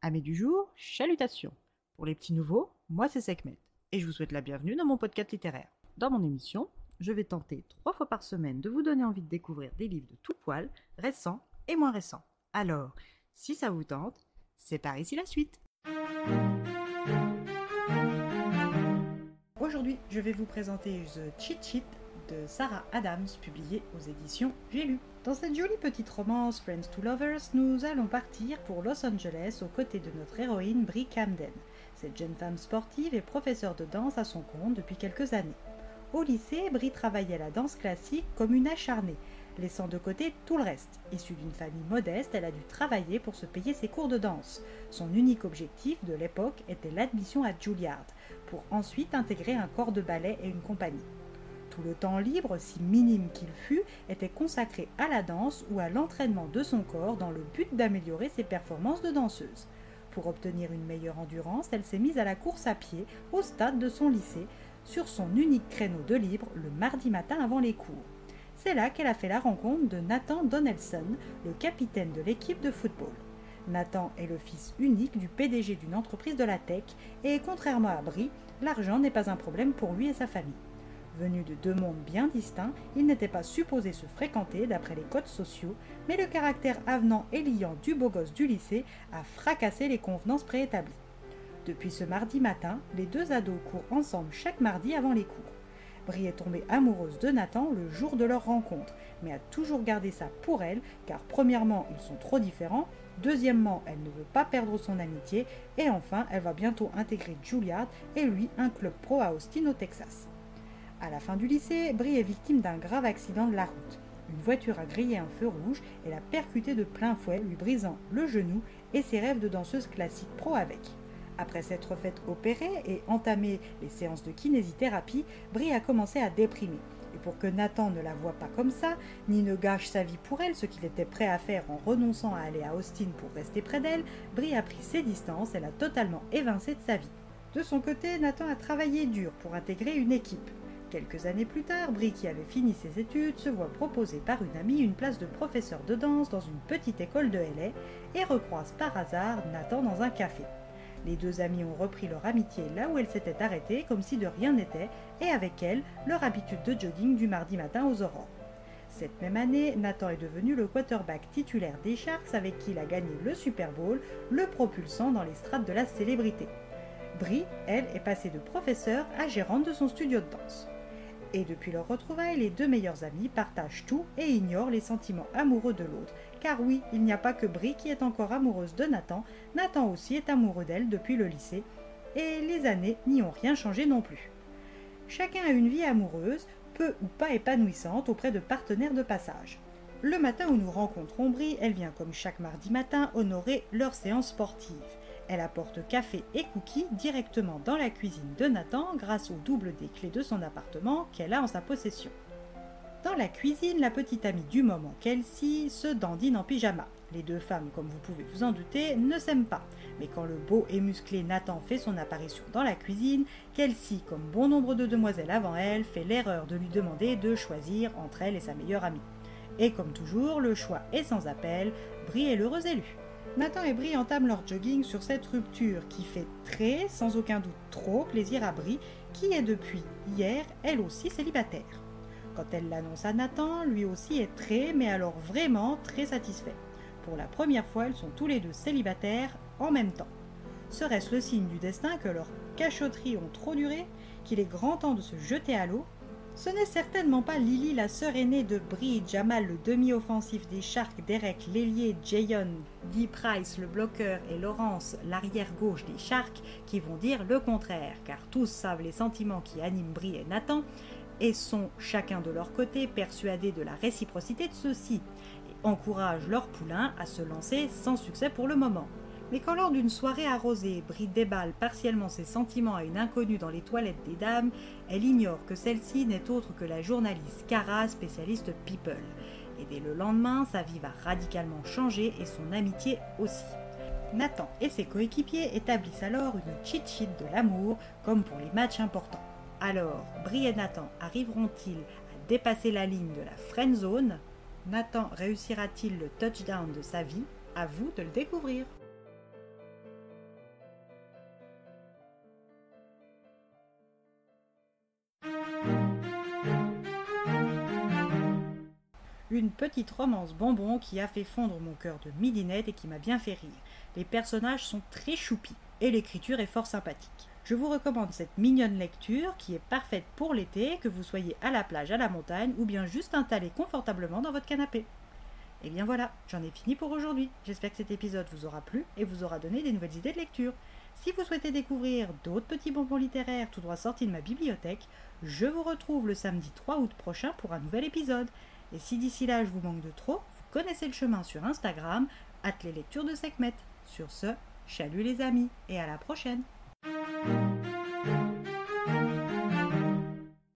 Amis du jour, chalutations. Pour les petits nouveaux, moi c'est Sekhmet et je vous souhaite la bienvenue dans mon podcast littéraire. Dans mon émission, je vais tenter 3 fois par semaine de vous donner envie de découvrir des livres de tout poil, récents et moins récents. Alors, si ça vous tente, c'est par ici la suite. Aujourd'hui, je vais vous présenter The Cheat Sheet de Sarah Adams, publié aux éditions J'ai lu. Dans cette jolie petite romance Friends to Lovers, nous allons partir pour Los Angeles aux côtés de notre héroïne Brie Camden. Cette jeune femme sportive est professeure de danse à son compte depuis quelques années. Au lycée, Brie travaillait la danse classique comme une acharnée, laissant de côté tout le reste. Issue d'une famille modeste, elle a dû travailler pour se payer ses cours de danse. Son unique objectif de l'époque était l'admission à Juilliard, pour ensuite intégrer un corps de ballet et une compagnie. Tout le temps libre, si minime qu'il fût, était consacré à la danse ou à l'entraînement de son corps dans le but d'améliorer ses performances de danseuse. Pour obtenir une meilleure endurance, elle s'est mise à la course à pied au stade de son lycée, sur son unique créneau de libre le mardi matin avant les cours. C'est là qu'elle a fait la rencontre de Nathan Donaldson, le capitaine de l'équipe de football. Nathan est le fils unique du PDG d'une entreprise de la tech et, contrairement à Brie, l'argent n'est pas un problème pour lui et sa famille. Venus de deux mondes bien distincts, ils n'étaient pas supposés se fréquenter d'après les codes sociaux, mais le caractère avenant et liant du beau gosse du lycée a fracassé les convenances préétablies. Depuis ce mardi matin, les deux ados courent ensemble chaque mardi avant les cours. Brie est tombée amoureuse de Nathan le jour de leur rencontre, mais a toujours gardé ça pour elle, car premièrement, ils sont trop différents, deuxièmement, elle ne veut pas perdre son amitié, et enfin, elle va bientôt intégrer Juilliard et lui un club pro à Austin au Texas. À la fin du lycée, Brie est victime d'un grave accident de la route. Une voiture a grillé un feu rouge et l'a percuté de plein fouet, lui brisant le genou et ses rêves de danseuse classique pro avec. Après s'être faite opérer et entamer les séances de kinésithérapie, Brie a commencé à déprimer. Et pour que Nathan ne la voie pas comme ça, ni ne gâche sa vie pour elle, ce qu'il était prêt à faire en renonçant à aller à Austin pour rester près d'elle, Brie a pris ses distances et l'a totalement évincé de sa vie. De son côté, Nathan a travaillé dur pour intégrer une équipe. Quelques années plus tard, Brie, qui avait fini ses études, se voit proposer par une amie une place de professeur de danse dans une petite école de LA et recroise par hasard Nathan dans un café. Les deux amis ont repris leur amitié là où elle s'était arrêtée, comme si de rien n'était, et avec elle, leur habitude de jogging du mardi matin aux aurores. Cette même année, Nathan est devenu le quarterback titulaire des Sharks avec qui il a gagné le Super Bowl, le propulsant dans les strates de la célébrité. Brie, elle, est passée de professeur à gérante de son studio de danse. Et depuis leur retrouvaille, les deux meilleurs amis partagent tout et ignorent les sentiments amoureux de l'autre. Car oui, il n'y a pas que Brie qui est encore amoureuse de Nathan, Nathan aussi est amoureux d'elle depuis le lycée, et les années n'y ont rien changé non plus. Chacun a une vie amoureuse, peu ou pas épanouissante auprès de partenaires de passage. Le matin où nous rencontrons Brie, elle vient comme chaque mardi matin honorer leur séance sportive. Elle apporte café et cookies directement dans la cuisine de Nathan grâce au double des clés de son appartement qu'elle a en sa possession. Dans la cuisine, la petite amie du moment, Kelsey, se dandine en pyjama. Les deux femmes, comme vous pouvez vous en douter, ne s'aiment pas. Mais quand le beau et musclé Nathan fait son apparition dans la cuisine, Kelsey, comme bon nombre de demoiselles avant elle, fait l'erreur de lui demander de choisir entre elle et sa meilleure amie. Et comme toujours, le choix est sans appel, Brie est l'heureuse élue. Nathan et Brie entament leur jogging sur cette rupture qui fait très, sans aucun doute trop, plaisir à Brie, qui est depuis hier, elle aussi célibataire. Quand elle l'annonce à Nathan, lui aussi est très, mais alors vraiment très satisfait. Pour la première fois, ils sont tous les deux célibataires en même temps. Serait-ce le signe du destin que leurs cachotteries ont trop duré, qu'il est grand temps de se jeter à l'eau? Ce n'est certainement pas Lily, la sœur aînée de Brie, Jamal, le demi-offensif des Sharks, Derek, l'ailier, Jayon, Dee Price, le bloqueur, et Laurence, l'arrière-gauche des Sharks, qui vont dire le contraire, car tous savent les sentiments qui animent Brie et Nathan, et sont, chacun de leur côté, persuadés de la réciprocité de ceux-ci, et encouragent leur poulain à se lancer sans succès pour le moment. Mais quand lors d'une soirée arrosée, Brie déballe partiellement ses sentiments à une inconnue dans les toilettes des dames, elle ignore que celle-ci n'est autre que la journaliste Cara, spécialiste People. Et dès le lendemain, sa vie va radicalement changer et son amitié aussi. Nathan et ses coéquipiers établissent alors une cheat sheet de l'amour, comme pour les matchs importants. Alors, Brie et Nathan arriveront-ils à dépasser la ligne de la friend zone? Nathan réussira-t-il le touchdown de sa vie? À vous de le découvrir. une petite romance bonbon qui a fait fondre mon cœur de midinette et qui m'a bien fait rire. Les personnages sont très choupis et l'écriture est fort sympathique. Je vous recommande cette mignonne lecture qui est parfaite pour l'été, que vous soyez à la plage, à la montagne ou bien juste installé confortablement dans votre canapé. Et bien voilà, j'en ai fini pour aujourd'hui. J'espère que cet épisode vous aura plu et vous aura donné des nouvelles idées de lecture. Si vous souhaitez découvrir d'autres petits bonbons littéraires tout droit sortis de ma bibliothèque, je vous retrouve le samedi 3 août prochain pour un nouvel épisode. Et si d'ici là je vous manque de trop, vous connaissez le chemin sur Instagram, @leslecturesdeSekhmet. Sur ce, chalut les amis et à la prochaine.